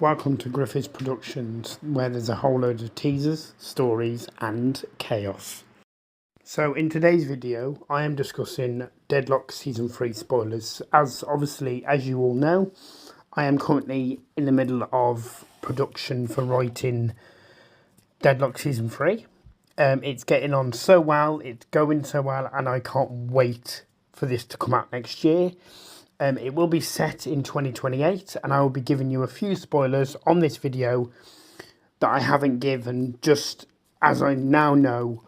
Welcome to Griffiths Productions, where there's a whole load of teasers, stories and chaos. So in today's video, I am discussing Deadloch Season 3 spoilers. As you all know, I am currently in the middle of production for writing Deadloch Season 3. It's getting on so well, it's going so well, and I can't wait for this to come out next year. It will be set in 2028, and I will be giving you a few spoilers on this video that I haven't given, just as I now know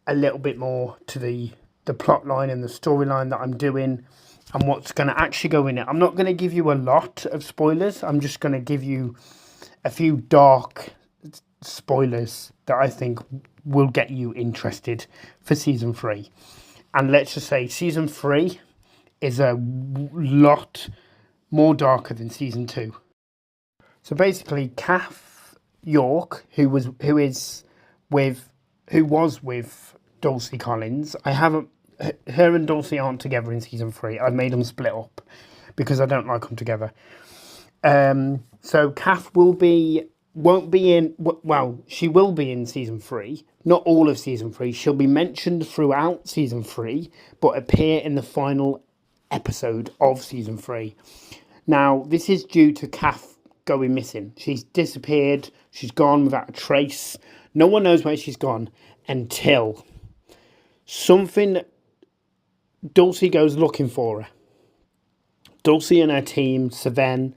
a little bit more to the plot line and the storyline that I'm doing and what's going to actually go in it. I'm not going to give you a lot of spoilers. I'm just going to give you a few dark spoilers that I think will get you interested for Season 3. And let's just say Season 3 is a lot more darker than Season 2. So basically, Kath York, who was with Dulcie Collins, her and Dulcie aren't together in Season 3. I've made them split up because I don't like them together. So Kath she will be in Season 3. Not all of Season 3. She'll be mentioned throughout Season 3, but appear in the final episode of Season 3. Now, this is due to Kath going missing. She's disappeared. She's gone without a trace. No one knows where she's gone until Dulcie goes looking for her. Dulcie and her team, Sven,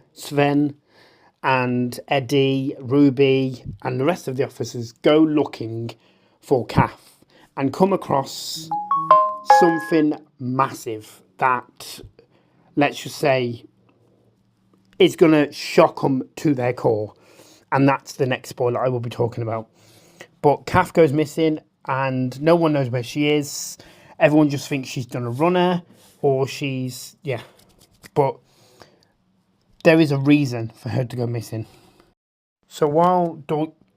and Eddie, Ruby, and the rest of the officers go looking for Kath and come across something massive that, let's just say, is going to shock them to their core. And that's the next spoiler I will be talking about. But Kath goes missing and no one knows where she is. Everyone just thinks she's done a runner or but there is a reason for her to go missing. So while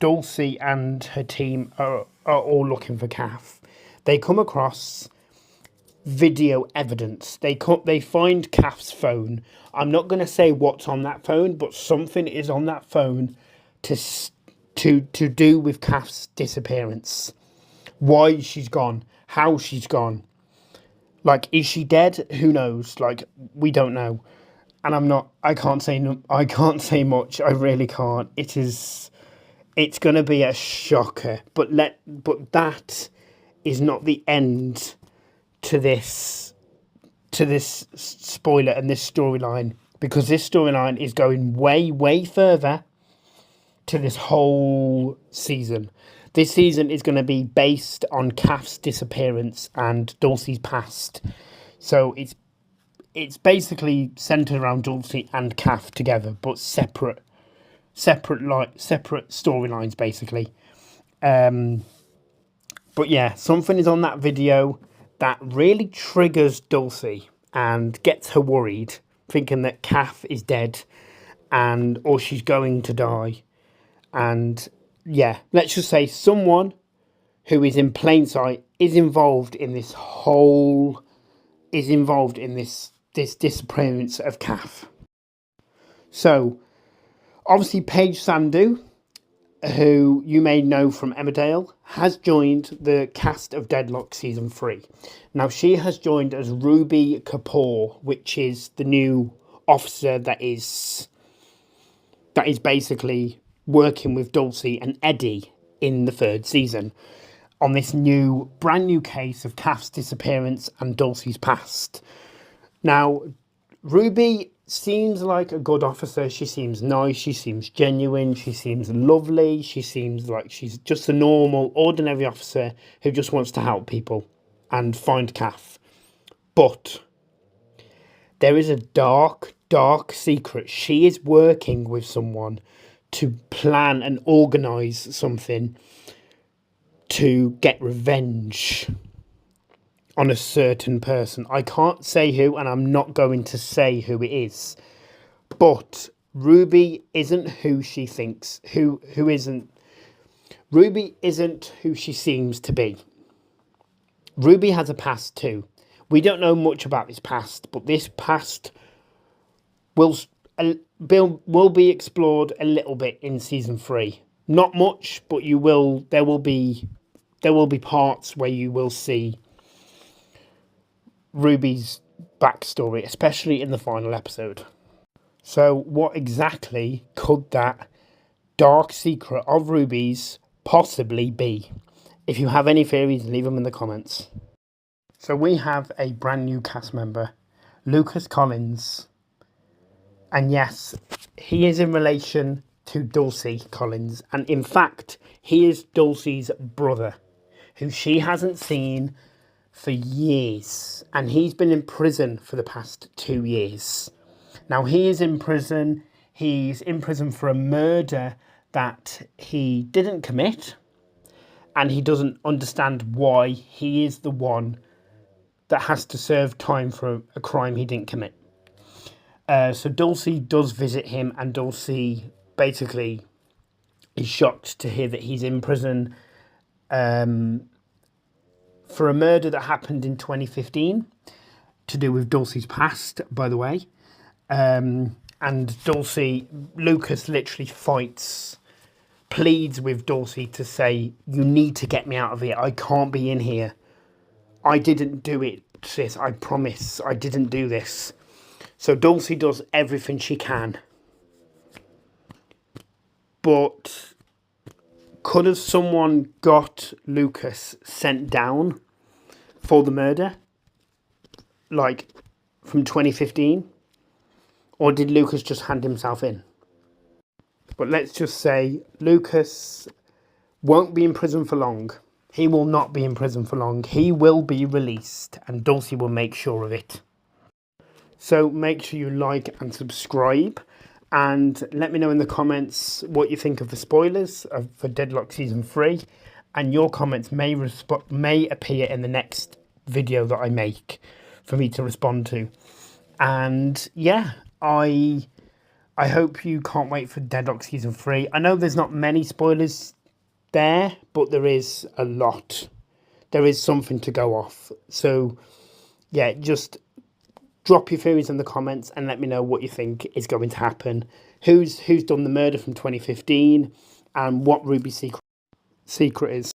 Dulcie and her team are all looking for Kath, they come across video evidence. They find Kath's phone. I'm not going to say what's on that phone, but something is on that phone to do with Kath's disappearance. Why she's gone, how she's gone. Like, is she dead? Who knows? Like, we don't know. And I can't say much. I really can't. It's going to be a shocker. But that is not the end to this spoiler and this storyline, because this storyline is going way further to this whole season. This season is going to be based on Kath's disappearance and Dulcie's past. So it's basically centered around Dulcie and Kath together, but separate storylines basically. But yeah, something is on that video that really triggers Dulcie and gets her worried, thinking that Kath is dead or she's going to die. And yeah, let's just say someone who is in plain sight is involved in this disappearance of Kath. So obviously Paige Sandu, who you may know from Emmerdale, has joined the cast of Deadloch Season 3. Now, she has joined as Ruby Kapoor, which is the new officer that is basically working with Dulcie and Eddie in the 3rd season on this brand new case of Kath's disappearance and Dulcie's past. Now, Ruby seems like a good officer. She seems nice. She seems genuine. She seems lovely. She seems like she's just a normal, ordinary officer who just wants to help people and find Kath. But there is a dark secret. She is working with someone to plan and organise something to get revenge on a certain person. I can't say who, and I'm not going to say who it is. But Ruby isn't who she thinks. Ruby isn't who she seems to be. Ruby has a past too. We don't know much about this past, but this past will Bill will be explored a little bit in season 3. Not much, but you will. There will be parts where you will see Ruby's backstory, especially in the final episode. So, what exactly could that dark secret of Ruby's possibly be? If you have any theories, leave them in the comments. So we have a brand new cast member, Lucas Collins. And yes, he is in relation to Dulcie Collins. And in fact, he is Dulcie's brother, who she hasn't seen for years. And he's been in prison for the past 2 years. Now, he is in prison. He's in prison for a murder that he didn't commit. And he doesn't understand why he is the one that has to serve time for a crime he didn't commit. So Dulcie does visit him, and Dulcie basically is shocked to hear that he's in prison for a murder that happened in 2015, to do with Dulcie's past, by the way. And Lucas literally pleads with Dulcie to say, you need to get me out of here. I can't be in here. I didn't do it, sis. I promise I didn't do this. So Dulcie does everything she can. But could have someone got Lucas sent down for the murder? Like from 2015? Or did Lucas just hand himself in? But let's just say Lucas won't be in prison for long. He will not be in prison for long. He will be released, and Dulcie will make sure of it. So make sure you like and subscribe, and let me know in the comments what you think of the spoilers for Deadloch Season 3, and your comments may appear in the next video that I make for me to respond to. And yeah, I hope you can't wait for Deadloch Season 3. I know there's not many spoilers there, but there is a lot. There is something to go off. So yeah, just drop your theories in the comments and let me know what you think is going to happen. Who's done the murder from 2015, and what Ruby's secret is.